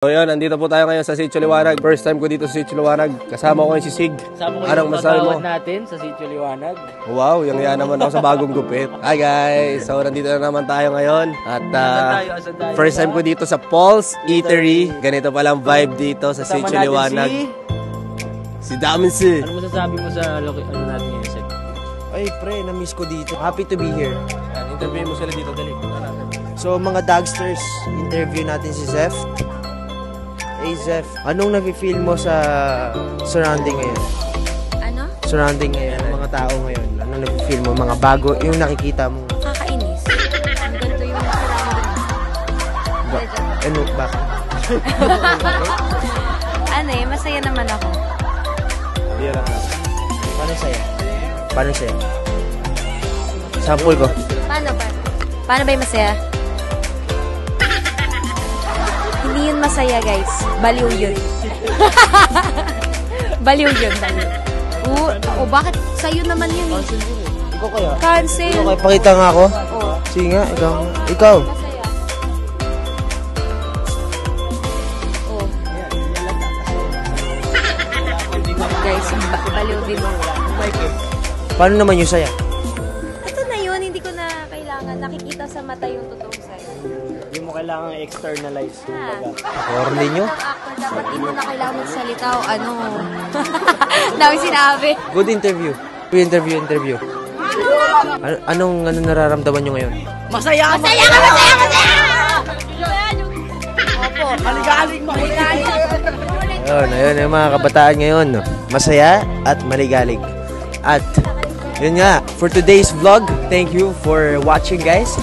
So yun, nandito po tayo ngayon sa Sitio Liwanag. First time ko dito sa Sitio Liwanag. Kasama ko yung si Sig. Anong masabi mo? Natin sa Sitio Liwanag. Wow, yung yan naman ako sa bagong gupit. Hi guys! So nandito na naman tayo ngayon. At first time ko dito sa Paul's Eatery. Ganito palang vibe dito sa Sitio Liwanag. Si Daminsi. Ano masasabi mo sa ano natin yung set? Ay pre, na-miss ko dito. Happy to be here. Interview mo sila dito, dali. So mga Dagsters, interview natin si Zeph. Hey Zeph, anong nafe-feel mo sa surrounding ngayon? Ano? Surrounding ngayon, mga tao ngayon. Anong nafe-feel mo? Mga bago, yung nakikita mo? Kakainis. Ang ganito yung surrounding. Ano, bakit? Ano eh, masaya naman ako. Paano saya? Paano saya? Sample ko. Paano? Paano ba yung masaya? Hindi yun masaya, guys. Baliw yun. Baliw yun, baliw. Oo, bakit? Sa'yo naman yun eh. Ikaw kaya? Cancel. Ikaw kaya, pakita nga ako? Oo. Sige nga, ikaw. Masaya. Oo. Guys, baliw din mo. Paano naman yung saya? Ito na yun, hindi ko na kailangan nakikita sa mata yung totoong saya. Hindi mo kailangan externalize. Corny nyo? Actor, dapat hindi mo na kailangan magsalita o ano. Dami sinabi. Good interview. Interview. Anong nararamdaman nyo ngayon? Masaya! Masaya ka! Masaya! Masaya! Opo. Maligalig! Ayun yung mga kabataan ngayon. Masaya at maligalig. At, yun nga, for today's vlog, thank you for watching guys.